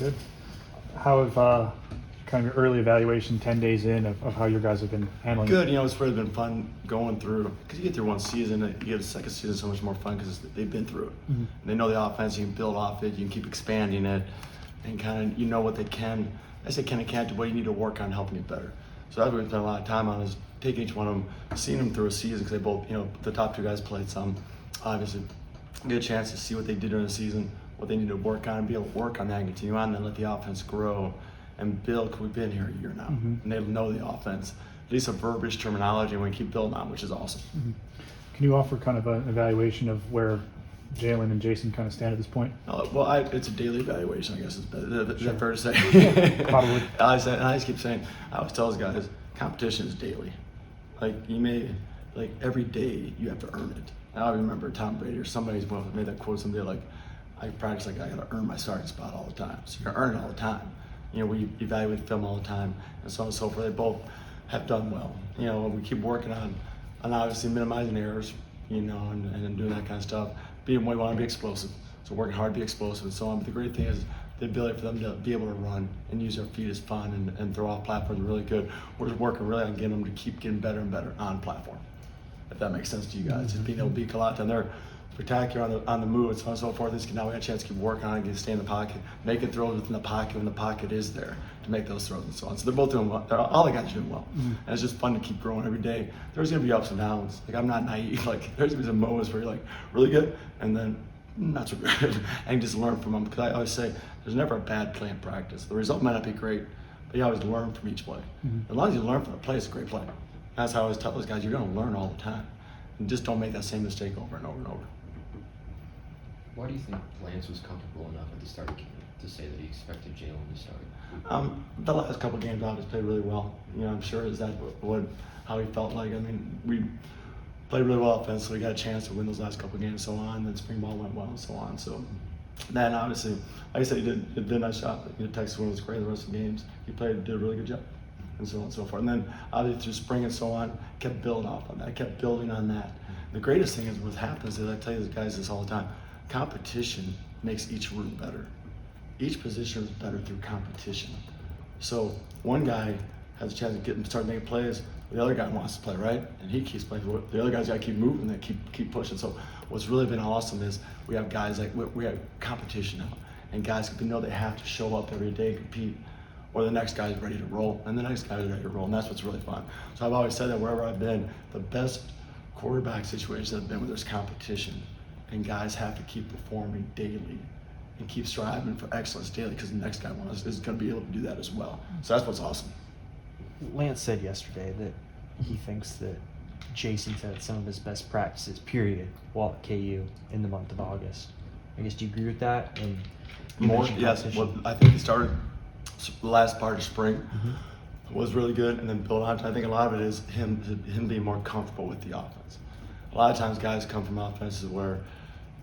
Good. How have kind of your early evaluation 10 days in of how your guys have been handling Good. it? It's really been fun going through, because you get through one season, you get a second season so much more fun because they've been through it. Mm-hmm. And they know the offense, you can build off it, you can keep expanding it, and kind of what they can. I say can and can't do, what you need to work on helping it better. So that's what we spent a lot of time on, is taking each one of them, seeing them through a season, because they both, the top two guys played some. Obviously, get a chance to see what they did during the season, what they need to work on, and be able to work on that and continue on, and then let the offense grow and build, because we've been here a year now, and they know the offense, at least a verbiage terminology, and we keep building on, which is awesome. Can you offer kind of an evaluation of where Jalen and Jason kind of stand at this point? It's a daily evaluation, I guess. Is that fair to say? Probably. I just keep saying, I always tell those guys, competition is daily. Every day you have to earn it. I remember Tom Brady or somebody's made that quote someday, like, I practice like I gotta earn my starting spot all the time. So you're earning it all the time. We evaluate film all the time, and so on and so forth. They both have done well. We keep working on obviously minimizing errors, and doing that kind of stuff. We want to be explosive, so working hard to be explosive and so on. But the great thing is the ability for them to be able to run and use their feet is fun, and throw off platforms are really good. We're just working really on getting them to keep getting better and better on platform, if that makes sense to you guys. Just being able to be collect, and they're spectacular on the move and so on and so forth. Now we have a chance to keep working on it, get to stay in the pocket, making throws within the pocket when the pocket is there to make those throws and so on. So they're both doing well. All the guys are doing well, and it's just fun to keep growing every day. There's gonna be ups and downs. I'm not naive. There's gonna be some moments where you're really good, and then not so good, and just learn from them. Because I always say there's never a bad play in practice. The result might not be great, but you always learn from each play. As long as you learn from the play, it's a great play. That's how I always tell those guys, you're gonna learn all the time, and just don't make that same mistake over and over and over. Why do you think Lance was comfortable enough at the start of camp to say that he expected Jalen to start? The last couple of games, obviously played really well. I'm sure is that how he felt like. We played really well offensively. We got a chance to win those last couple of games, and so on. Then spring ball went well, and so on. So then, obviously, like I said, he did a nice job. Texas was great the rest of the games. He did a really good job, and so on and so forth. And then, obviously, through spring and so on, kept building off on that. Kept building on that. The greatest thing is what happens is, I tell you guys this all the time. Competition makes each room better. Each position is better through competition. So one guy has a chance to start making plays. The other guy wants to play, right? And he keeps playing. The other guy's got to keep moving and keep pushing. So what's really been awesome is we have guys we have competition now, and guys know they have to show up every day and compete, or the next guy's ready to roll, and the next guy's ready to roll, and that's what's really fun. So I've always said that wherever I've been, the best quarterback situations have been where there's competition. And guys have to keep performing daily and keep striving for excellence daily, because the next guy is going to be able to do that as well. So that's what's awesome. Lance said yesterday that he thinks that Jason's had some of his best practices, period, while at KU in the month of August. I guess, do you agree with that? And More, yes. Well, I think he started the last part of spring was really good, and then build on. I think a lot of it is him being more comfortable with the offense. A lot of times guys come from offenses where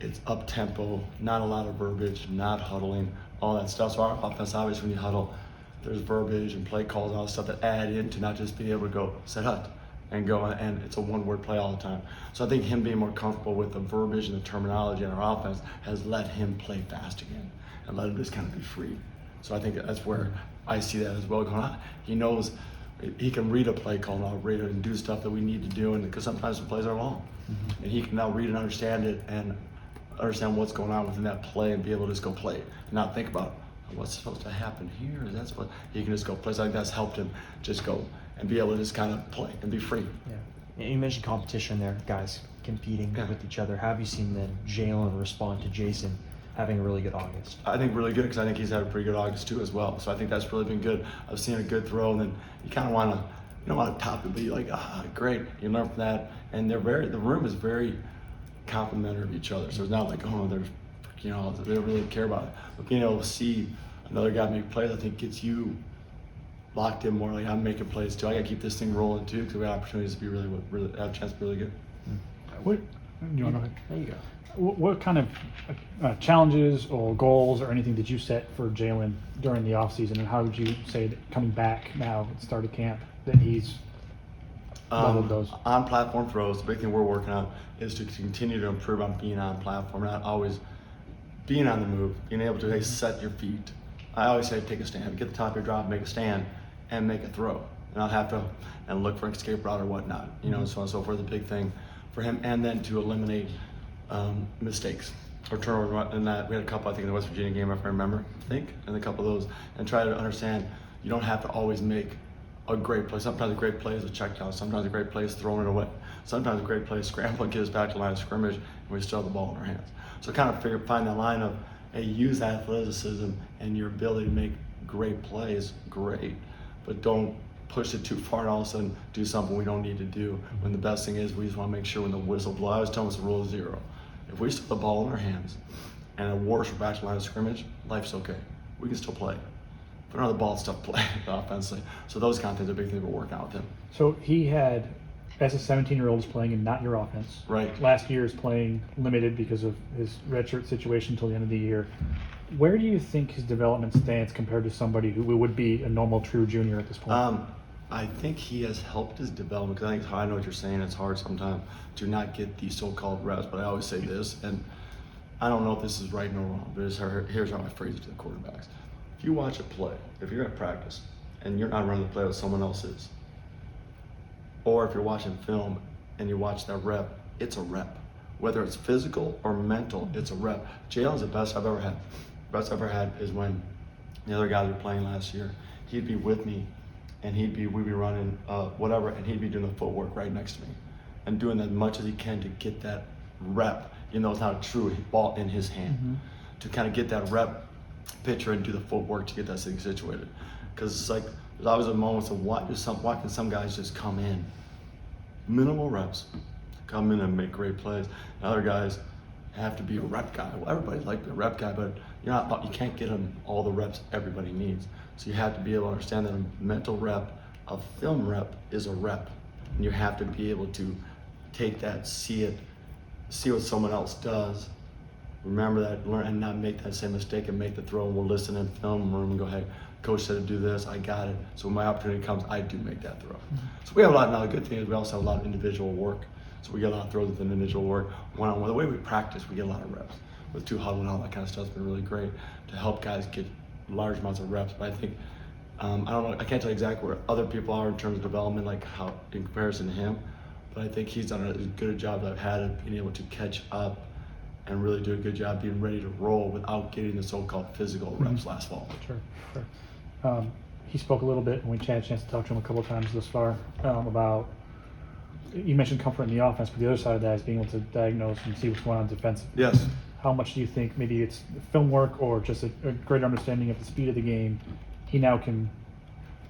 it's up tempo, not a lot of verbiage, not huddling, all that stuff. So our offense, obviously, when you huddle, there's verbiage and play calls and all that stuff that add into not just being able to go set hut and go, and it's a one-word play all the time. So I think him being more comfortable with the verbiage and the terminology in our offense has let him play fast again and let him just kind of be free. So I think that's where I see that as well going on. He knows he can read a play call now, read it and do stuff that we need to do, and because sometimes the plays are long, and he can now read and understand it and understand what's going on within that play and be able to just go play it and not think about what's supposed to happen here. That's what he can just go play. So I think that's helped him just go and be able to just kind of play and be free. Yeah, and you mentioned competition there, guys competing with each other. How have you seen then Jalen respond to Jason having a really good August? I think really good, because I think he's had a pretty good August too as well. So I think that's really been good. I've seen a good throw, and then you kind of want to, you don't want to top it, but you're like, great. You learn from that, and the room is very complimentary of each other. So it's not like, they don't really care about it. But being able to see another guy make plays, I think gets you locked in more. Like, I'm making plays too. I got to keep this thing rolling too, because we have opportunities to be really have a chance to be really good. What you want to? There you go. What kind of challenges or goals or anything did you set for Jalen during the offseason, and how would you say that coming back now at the start of camp that he's leveled those? On platform throws, the big thing we're working on is to continue to improve on being on platform, not always being on the move, being able to set your feet. I always say take a stand, get the top of your drop, make a stand, and make a throw. And not have to and look for an escape route or whatnot, you know, and so on and so forth. The big thing for him, and then to eliminate mistakes or turnover. And that we had a couple, I think, in the West Virginia game, if I remember, and a couple of those, and try to understand you don't have to always make a great play. Sometimes a great play is a check down. Sometimes a great play is throwing it away. Sometimes a great play is scrambling, get us back to the line of scrimmage, and we still have the ball in our hands. So kind of find that line of, hey, use athleticism and your ability to make great plays, great, but don't push it too far and all of a sudden do something we don't need to do. When the best thing is we just want to make sure when the whistle blows. I always tell them it's the rule of zero. If we still have the ball in our hands and a worse, we're back to the line of scrimmage, life's okay. We can still play. But another ball stuff play offensively. So those kind of things are big things we're working out with him. So he had, as a 17-year-old, is playing in not your offense. Right. Last year is playing limited because of his redshirt situation until the end of the year. Where do you think his development stands compared to somebody who would be a normal, true junior at this point? I think he has helped his development, because I think I know what you're saying. It's hard sometimes to not get these so-called reps, but I always say this, and I don't know if this is right nor wrong, but here's how I phrase it to the quarterbacks. If you watch a play, if you're at practice and you're not running the play with someone else is, or if you're watching film and you watch that rep, it's a rep. Whether it's physical or mental, it's a rep. Jalen's the best I've ever had. Best I've ever had is when the other guys were playing last year. He'd be with me, and we'd be running whatever, and he'd be doing the footwork right next to me, and doing as much as he can to get that rep. You know, it's not a true ball in his hand, to kind of get that rep picture and do the footwork to get that thing situated. Because it's like there's always a moments of watching some guys just come in, minimal reps, come in and make great plays. And other guys have to be a rep guy. Well, everybody's like a rep guy, but you can't get them all the reps everybody needs. So you have to be able to understand that a mental rep, a film rep is a rep. And you have to be able to take that, see what someone else does, remember that, learn, and not make that same mistake and make the throw. And we'll listen in film room and go, hey, coach said to do this, I got it. So when my opportunity comes, I do make that throw. So we have a lot, now the good thing is we also have a lot of individual work. So we get a lot of throws with individual work. One-on-one, the way we practice, we get a lot of reps. With 2 huddle and all that kind of stuff's been really great to help guys get large amounts of reps. But I think, I don't know, I can't tell you exactly where other people are in terms of development, like how in comparison to him, but I think he's done as good a job as I've had of being able to catch up and really do a good job being ready to roll without getting the so-called physical reps last fall. Sure. He spoke a little bit, and we had a chance to talk to him a couple of times thus far, about, you mentioned comfort in the offense, but the other side of that is being able to diagnose and see what's going on defensively. Yes. How much do you think, maybe it's film work or just a greater understanding of the speed of the game, he now can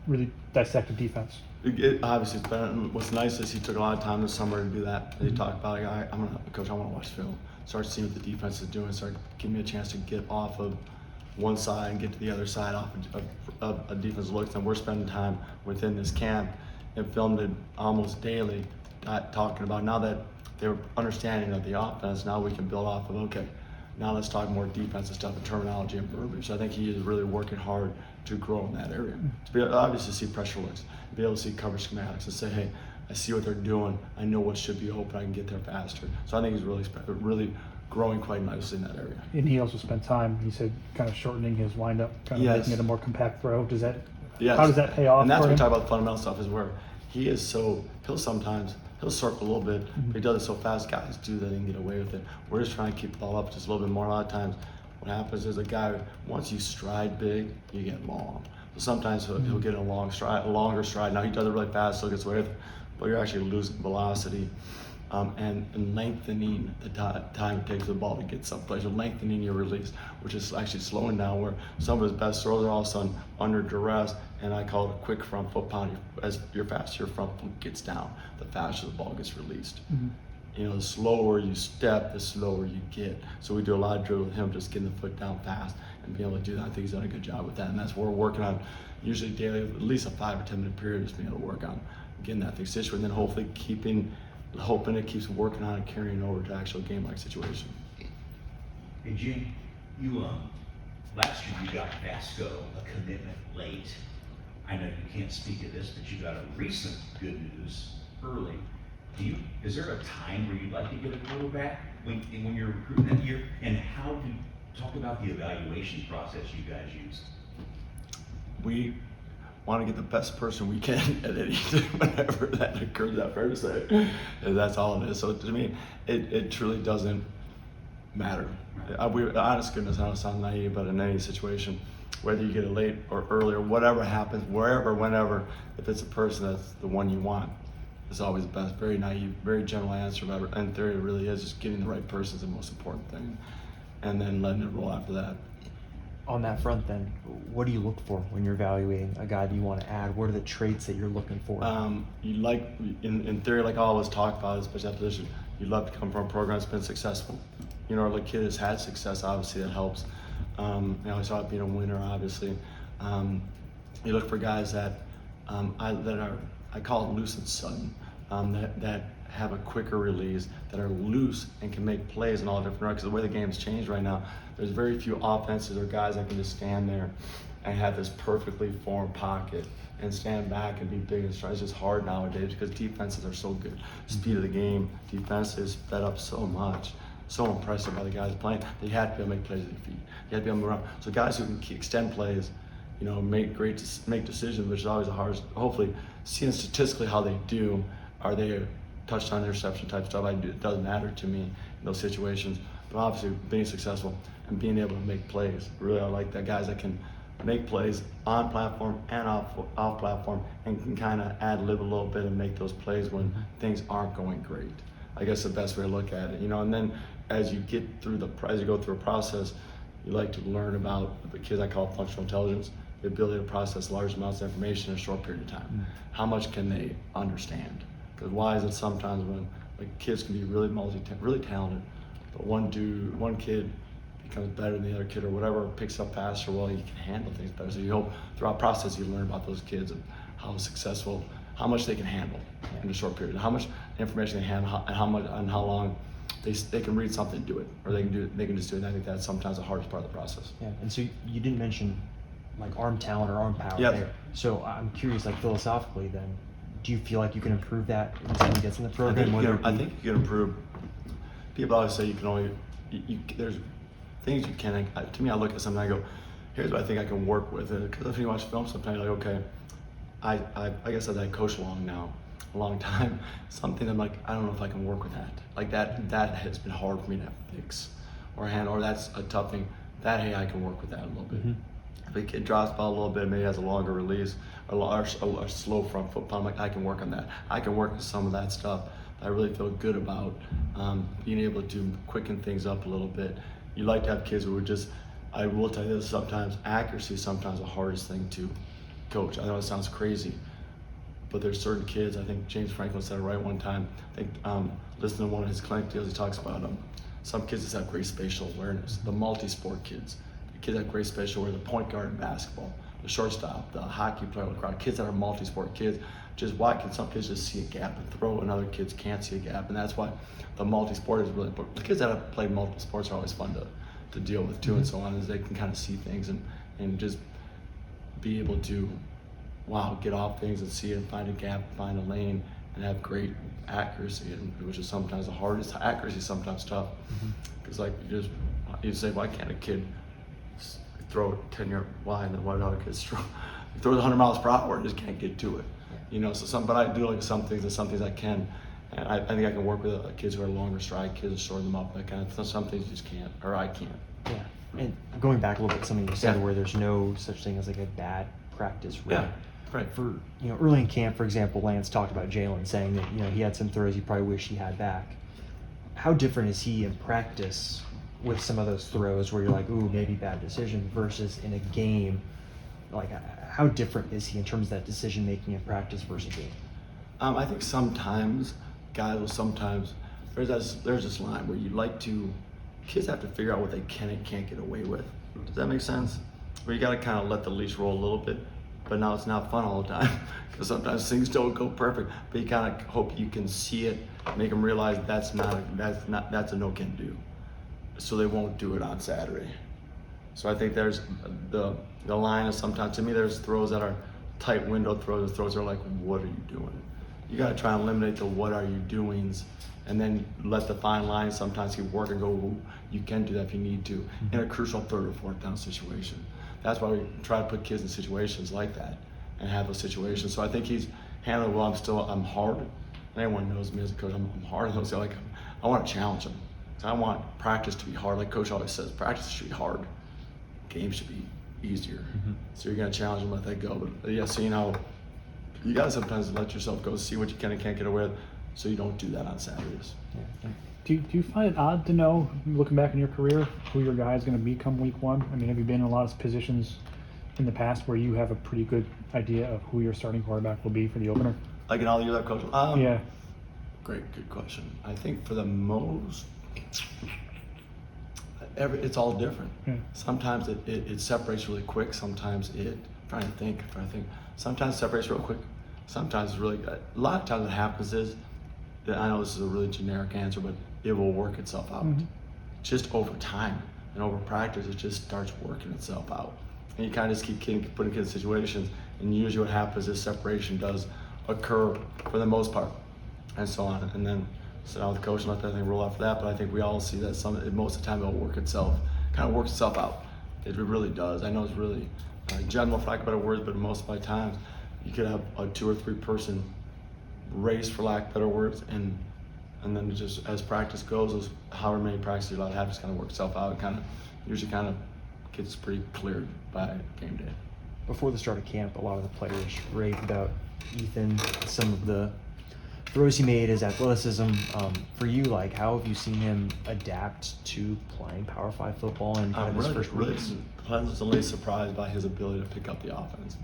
really dissect the defense? Obviously, it's been, what's nice is he took a lot of time this summer to do that. He talked about, Coach, I want to watch film. Start seeing what the defense is doing. Start giving me a chance to get off of one side and get to the other side off of a defensive look. And we're spending time within this camp and filmed it almost daily, talking about now that they're understanding of the offense, now we can build off of, okay, now let's talk more defensive stuff and terminology and verbiage. So I think he is really working hard to grow in that area. To be obviously see pressure looks, be able to see coverage schematics and say, hey, I see what they're doing. I know what should be open. I can get there faster. So I think he's really growing quite nicely in that area. And he also spent time, he said, kind of shortening his windup, kind of Yes. making it a more compact throw. Does that? Yes. How does that pay off? And that's for what we him? talk about the fundamental stuff, is where he is so, he'll circle a little bit, but he does it so fast, guys do that and get away with it. We're just trying to keep the ball up just a little bit more. A lot of times what happens is a guy, once you stride big, you get long. So sometimes he'll get a longer stride. Now he does it really fast, so he gets away with it, but you're actually losing velocity and lengthening the time it takes for the ball to get someplace. You're lengthening your release, which is actually slowing down, where some of his best throws are all of a sudden under duress, and I call it a quick front foot pound. As you're faster, your front foot gets down, the faster the ball gets released. You know, the slower you step, the slower you get. So we do a lot of drill with him, just getting the foot down fast and being able to do that. I think he's done a good job with that, and that's what we're working on usually daily, at least a 5 or 10 minute period, just being able to work on getting that thing situated, and then hopefully hoping it keeps working on and carrying over to actual game-like situation. Hey Jim, you last year you got Vasco a commitment late. I know you can't speak to this, but you got a recent good news early. Is there a time where you'd like to get a quarterback when you're recruiting that year? And talk about the evaluation process you guys used? we want to get the best person we can at any whenever that occurs. That's fair to say. And that's all it is. So to me, it truly doesn't matter. Honest goodness, I don't sound naive, but in any situation, whether you get it late or early or whatever happens, wherever, whenever, if it's a person that's the one you want, it's always the best. Very naive, very general answer, but in theory, it really is just getting the right person is the most important thing, and then letting it roll after that. On that front, then, what do you look for when you're evaluating a guy that you want to add? What are the traits that you're looking for? You like, in theory, like I always talk about, especially that position, you'd love to come from a program that's been successful. You know, the kid has had success, obviously that helps. You know, I saw it being a winner, obviously. You look for guys that I call it loose and sudden, that have a quicker release, that are loose and can make plays in all different directions. The way the game's changed right now, there's very few offenses or guys that can just stand there and have this perfectly formed pocket and stand back and be big and strong. It's just hard nowadays because defenses are so good. Speed of the game, defense is sped up so much. So impressive by the guys playing. They have to be able to make plays at their feet. You have to be able to move around. So guys who can extend plays, you know, make decisions, which is always the hardest. Hopefully, seeing statistically how they do, are they a touchdown, interception type stuff? It doesn't matter to me in those situations. But obviously, being successful and being able to make plays. Really, I like that guys that can make plays on platform and off platform and can kind of ad-lib a little bit and make those plays when things aren't going great. I guess the best way to look at it, you know. And then as you go through a process, you like to learn about the kids. I call it functional intelligence, the ability to process large amounts of information in a short period of time. How much can they understand? Because why is it sometimes when kids can be really talented, but one kid becomes better than the other kid or whatever, picks up faster, well, he can handle things better. So you hope throughout the process you learn about those kids and how successful, how much they can handle in a short period, how much information they handle, and how long they can read something and do it, or they can just do it. And I think that's sometimes the hardest part of the process. Yeah, and so you didn't mention like arm talent or arm power there. So I'm curious, like philosophically, then, do you feel like you can improve that when he gets in the program? I think you can improve. People always say you can only. There's things you can. To me, I look at something and I go, here's what I think I can work with. Because if you watch film, sometimes you're like, okay, I guess I've had coach a long time. Something I'm like, I don't know if I can work with that. Like that has been hard for me to fix or handle, or that's a tough thing. That, hey, I can work with that a little bit. If a kid drops ball a little bit, maybe has a longer release or a slow front foot, I'm like, I can work on that. I can work with some of that stuff. I really feel good about being able to quicken things up a little bit. You like to have kids who are just, I will tell you this, sometimes accuracy is sometimes the hardest thing to coach. I know it sounds crazy, but there's certain kids, I think James Franklin said it right one time, I think listening to one of his clinic deals, he talks about some kids just have great spatial awareness, the multi-sport kids. The kids have great spatial awareness, the point guard in basketball, the shortstop, the hockey player, lacrosse, kids that are multi-sport kids. Just why can some kids just see a gap and throw and other kids can't see a gap, and that's why the multi-sport is really important. The kids that have played multi-sports are always fun to deal with too, and so on, as they can kind of see things and just be able to, get off things and see and find a gap, find a lane, and have great accuracy, which is sometimes the hardest. Accuracy is sometimes tough, because you say, why can't a kid throw it 10-yard wide, and then why do other kids throw it 100 miles per hour and just can't get to it? You know, but I do like some things, and some things I can, and I think I can work with kids who are longer stride, kids who shorten them up, that kind of thing. Some things you just can't, or I can't. Yeah, and going back a little bit, something you said where there's no such thing as like a bad practice run. Yeah, right. For early in camp, for example, Lance talked about Jalen saying that he had some throws he probably wished he had back. How different is he in practice with some of those throws where you're like, ooh, maybe bad decision, versus in a game? Like, how different is he in terms of that decision making in practice versus game? I think sometimes guys will there's this line where kids have to figure out what they can and can't get away with. Does that make sense? Where you got to kind of let the leash roll a little bit, but now it's not fun all the time because sometimes things don't go perfect. But you kind of hope you can see it, make them realize that's a no can do, so they won't do it on Saturday. So I think there's the line is sometimes, to me, there's throws that are tight window throws, throws that are like, what are you doing? You got to try and eliminate the what are you doings, and then let the fine line sometimes keep working. Go, you can do that if you need to in a crucial third or fourth down situation. that's why we try to put kids in situations like that and have those situations. So I think he's handling it well. I'm hard. Anyone knows me as a coach, I'm hard. I want to challenge him. So I want practice to be hard. Like Coach always says, practice should be hard. Games should be easier. So you're going to challenge him, let that go. But yeah, so you got to sometimes let yourself go, see what you can and can't get away with, so you don't do that on Saturdays. Do you find it odd to know, looking back in your career, who your guy is going to be come week one? I mean, have you been in a lot of positions in the past where you have a pretty good idea of who your starting quarterback will be for the opener? Like in all the years I've coached? Yeah. Good question. I think for the most, it's all different. Yeah. Sometimes it separates really quick. Sometimes trying to think. Sometimes it separates real quick. Sometimes it's really, a lot of times what happens is, that I know this is a really generic answer, but it will work itself out. Just over time and over practice, it just starts working itself out. And you kind of just keep putting kids in situations, and usually what happens is separation does occur for the most part, and so on. And then sit down with the coach and let that thing roll after that. But I think we all see that most of the time it'll works itself out. It really does. I know it's really general, for lack of better words, but most of my times you could have a 2 or 3 person race, for lack of better words, and then just as practice goes, however many practices you're allowed to have, just kind of work itself out and usually gets pretty cleared by game day. Before the start of camp, a lot of the players raved about Ethan, some of the throws he made, his athleticism. For you, like, how have you seen him adapt to playing Power 5 football and kind of his first really weeks? pleasantly surprised by his ability to pick up the offense.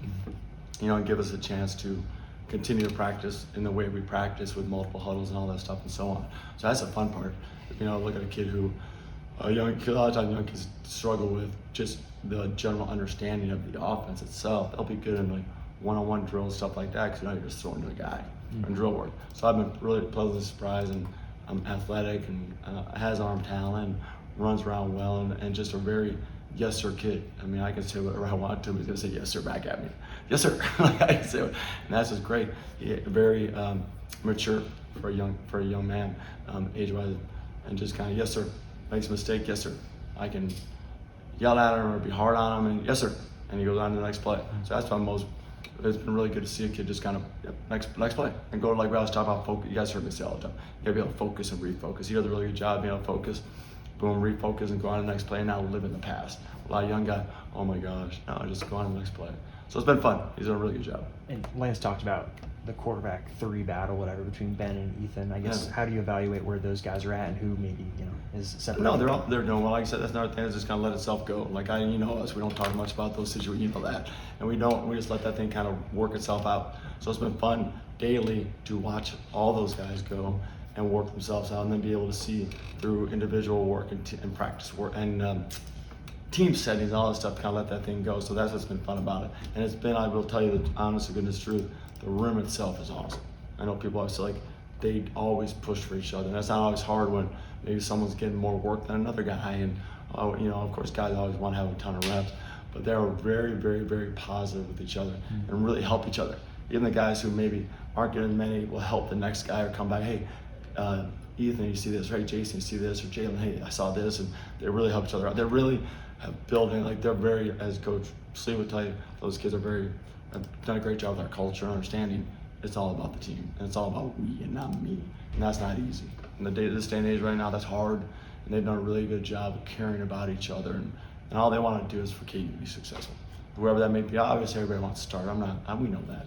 And give us a chance to continue to practice in the way we practice with multiple huddles and all that stuff and so on. So that's the fun part. Look at a kid a lot of times young kids struggle with just the general understanding of the offense itself. They'll be good in like one-on-one drills, stuff like that, because you're just throwing to a guy and drill work. So I've been really pleasantly surprised, and I'm athletic and has arm talent, runs around well, and just a very yes sir kid. I mean, I can say whatever I want to him. He's gonna say yes sir back at me. Yes sir. I can say it. And that's just great. Very mature for a young man, age-wise, and just kind of yes sir. Makes a mistake, yes sir. I can yell at him or be hard on him, and yes sir. And he goes on to the next play. So that's why it's been really good to see a kid just kind of next play and go to, like what I was talking about, focus. You guys heard me say all the time. You gotta be able to focus and refocus. He does a really good job being able to focus. Boom, refocus and go on to the next play. Now live in the past. A lot of young guys, oh my gosh, now I just go on to the next play. So it's been fun. He's done a really good job. And Lance talked about the quarterback 3 battle, whatever, between Ben and Ethan. I guess, how do you evaluate where those guys are at and who maybe, is separate? No, they're doing well. Like I said, that's another thing, is just kind of let itself go. Like us, we don't talk much about those situations, that. And we just let that thing kind of work itself out. So it's been fun daily to watch all those guys go and work themselves out, and then be able to see through individual work and practice work and team settings, all that stuff, kind of let that thing go. So that's what's been fun about it. And it's been, I will tell you the honest to goodness truth, the room itself is awesome. I know people always say, like, they always push for each other. And that's not always hard when maybe someone's getting more work than another guy. And, of course, guys always want to have a ton of reps. But they're very, very, very positive with each other and really help each other. Even the guys who maybe aren't getting many will help the next guy or come back, hey, Ethan, you see this, right? Jason, you see this, or Jalen, hey, I saw this, and they really help each other out. They really have building, like, they're very, as Coach Slee would tell you, those kids have done a great job with our culture and understanding. It's all about the team, and it's all about we and not me, and that's not easy. In this day and age right now, that's hard, and they've done a really good job of caring about each other, and all they want to do is for KU to be successful. Whoever that may be, obviously everybody wants to start. We know that.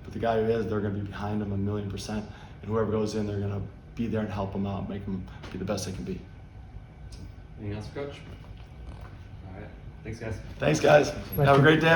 But the guy who is, they're going to be behind him 1,000,000%, and whoever goes in, they're going to be there and help them out, make them be the best they can be. Anything else, Coach? All right. Thanks, guys. Thanks, guys. Have a great day.